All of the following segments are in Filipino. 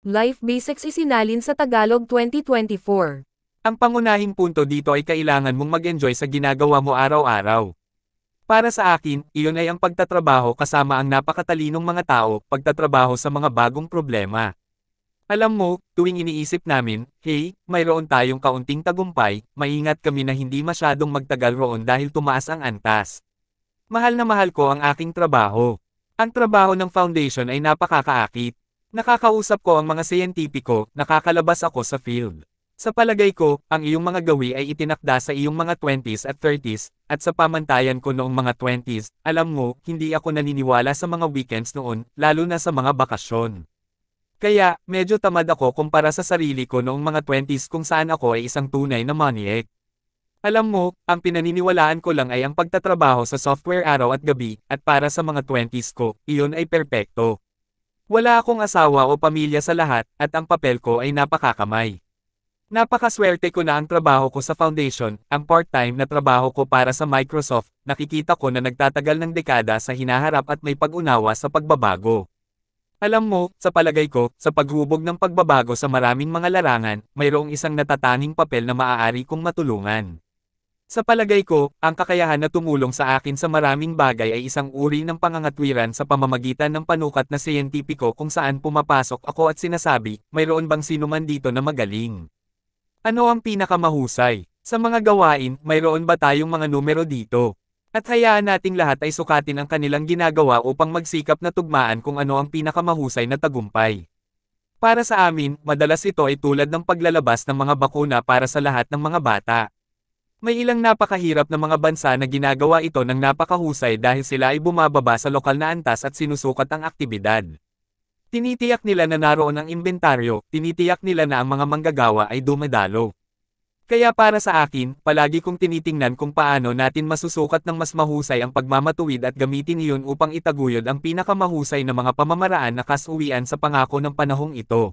Life Basics isinalin sa Tagalog 2024. Ang pangunahing punto dito ay kailangan mong mag-enjoy sa ginagawa mo araw-araw. Para sa akin, iyon ay ang pagtatrabaho kasama ang napakatalinong mga tao, pagtatrabaho sa mga bagong problema. Alam mo, tuwing iniisip namin, hey, mayroon tayong kaunting tagumpay, maingat kami na hindi masyadong magtagal roon dahil tumaas ang antas. Mahal na mahal ko ang aking trabaho. Ang trabaho ng foundation ay napakakaakit. Nakakausap ko ang mga siyentipiko, nakakalabas ako sa field. Sa palagay ko, ang iyong mga gawi ay itinakda sa iyong mga 20s at 30s, at sa pamantayan ko noong mga 20s, alam mo, hindi ako naniniwala sa mga weekends noon, lalo na sa mga bakasyon. Kaya, medyo tamad ako kumpara sa sarili ko noong mga 20s kung saan ako ay isang tunay na maniac. Alam mo, ang pinaniniwalaan ko lang ay ang pagtatrabaho sa software araw at gabi, at para sa mga 20s ko, iyon ay perpekto. Wala akong asawa o pamilya sa lahat, at ang papel ko ay napakakamay. Napakaswerte ko na ang trabaho ko sa foundation, ang part-time na trabaho ko para sa Microsoft, nakikita ko na nagtatagal ng dekada sa hinaharap at may pag-unawa sa pagbabago. Alam mo, sa palagay ko, sa paghubog ng pagbabago sa maraming mga larangan, mayroong isang natatanging papel na maaari kong matulungan. Sa palagay ko, ang kakayahan na tumulong sa akin sa maraming bagay ay isang uri ng pangangatwiran sa pamamagitan ng panukat na siyentipiko kung saan pumapasok ako at sinasabi, mayroon bang sino man dito na magaling? Ano ang pinakamahusay? Sa mga gawain, mayroon ba tayong mga numero dito? At hayaan nating lahat ay sukatin ang kanilang ginagawa upang magsikap na tugmaan kung ano ang pinakamahusay na tagumpay. Para sa amin, madalas ito ay tulad ng paglalabas ng mga bakuna para sa lahat ng mga bata. May ilang napakahirap na mga bansa na ginagawa ito ng napakahusay dahil sila ay bumababa sa lokal na antas at sinusukat ang aktibidad. Tinitiyak nila na naroon ang inventaryo, tinitiyak nila na ang mga manggagawa ay dumadalo. Kaya para sa akin, palagi kong tinitingnan kung paano natin masusukat ng mas mahusay ang pagmamatuwid at gamitin iyon upang itaguyod ang pinakamahusay na mga pamamaraan na kasuwian sa pangako ng panahong ito.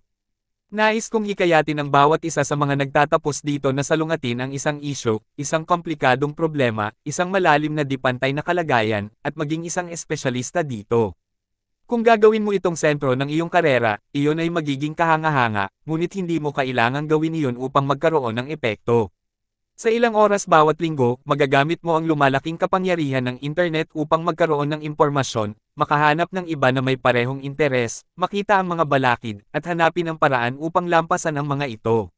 Nais kong hikayatin ang bawat isa sa mga nagtatapos dito na salungatin ang isang isyu, isang komplikadong problema, isang malalim na di-pantay na kalagayan, at maging isang espesyalista dito. Kung gagawin mo itong sentro ng iyong karera, iyon ay magiging kahanga-hanga, ngunit hindi mo kailangang gawin iyon upang magkaroon ng epekto. Sa ilang oras bawat linggo, magagamit mo ang lumalaking kapangyarihan ng internet upang magkaroon ng impormasyon, makahanap ng iba na may parehong interes, makita ang mga balakid, at hanapin ang paraan upang lampasan ang mga ito.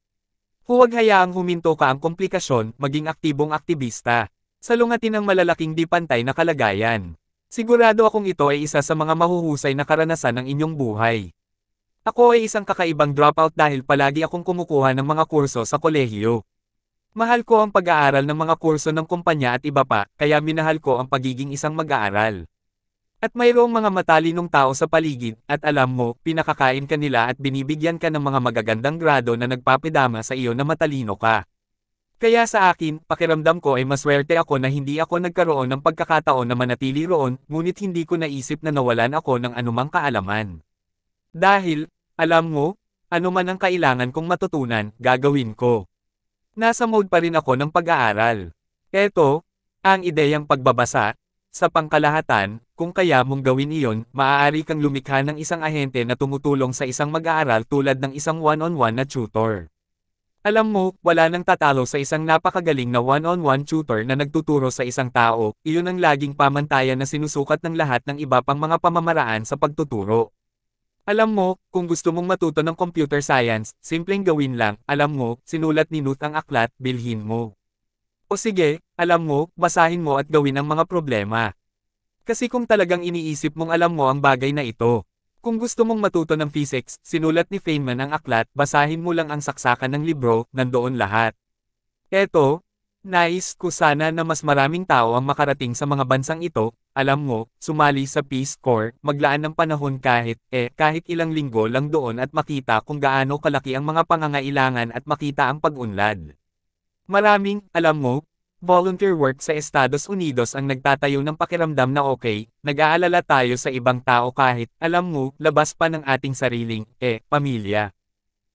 Huwag hayaang huminto ka ang komplikasyon, maging aktibong aktibista. Salungatin ang malalaking di pantay na kalagayan. Sigurado akong ito ay isa sa mga mahuhusay na karanasan ng inyong buhay. Ako ay isang kakaibang dropout dahil palagi akong kumukuha ng mga kurso sa kolehiyo. Mahal ko ang pag-aaral ng mga kurso ng kumpanya at iba pa, kaya minahal ko ang pagiging isang mag-aaral. At mayroong mga matalinong tao sa paligid, at alam mo, pinakakain ka nila at binibigyan ka ng mga magagandang grado na nagpapidama sa iyo na matalino ka. Kaya sa akin, pakiramdam ko ay maswerte ako na hindi ako nagkaroon ng pagkakataon na manatili roon, ngunit hindi ko naisip na nawalan ako ng anumang kaalaman. Dahil, alam mo, anuman ang kailangan kong matutunan, gagawin ko. Nasa mode pa rin ako ng pag-aaral. Eto, ang ideyang pagbabasa. Sa pangkalahatan, kung kaya mong gawin iyon, maaari kang lumikha ng isang ahente na tumutulong sa isang mag-aaral tulad ng isang one-on-one na tutor. Alam mo, wala nang tatalo sa isang napakagaling na one-on-one tutor na nagtuturo sa isang tao, iyon ang laging pamantayan na sinusukat ng lahat ng iba pang mga pamamaraan sa pagtuturo. Alam mo, kung gusto mong matuto ng computer science, simpleng gawin lang, alam mo, sinulat ni Nuth ang aklat, bilhin mo. O sige, alam mo, basahin mo at gawin ang mga problema. Kasi kung talagang iniisip mong alam mo ang bagay na ito. Kung gusto mong matuto ng physics, sinulat ni Feynman ang aklat, basahin mo lang ang saksakan ng libro, nandoon lahat. Eto, nais ko sana na mas maraming tao ang makarating sa mga bansang ito, alam mo, sumali sa Peace Corps, maglaan ng panahon kahit ilang linggo lang doon at makita kung gaano kalaki ang mga pangangailangan at makita ang pag-unlad. Maraming, alam mo, volunteer work sa Estados Unidos ang nagtatayo ng pakiramdam na okay, nag-aalala tayo sa ibang tao kahit, alam mo, labas pa ng ating sariling, pamilya.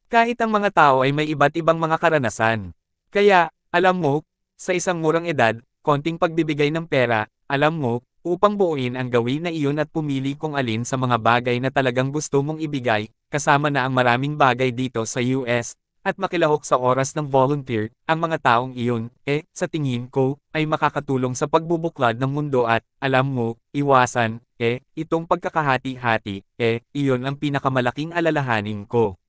Kahit ang mga tao ay may iba't ibang mga karanasan. Kaya, alam mo, sa isang murang edad, konting pagbibigay ng pera, alam mo, upang buuin ang gawin na iyon at pumili kung alin sa mga bagay na talagang gusto mong ibigay, kasama na ang maraming bagay dito sa US, at makilahok sa oras ng volunteer, ang mga taong iyon, sa tingin ko, ay makakatulong sa pagbubuklad ng mundo at, alam mo, iwasan, itong pagkakahati-hati, iyon ang pinakamalaking alalahanin ko.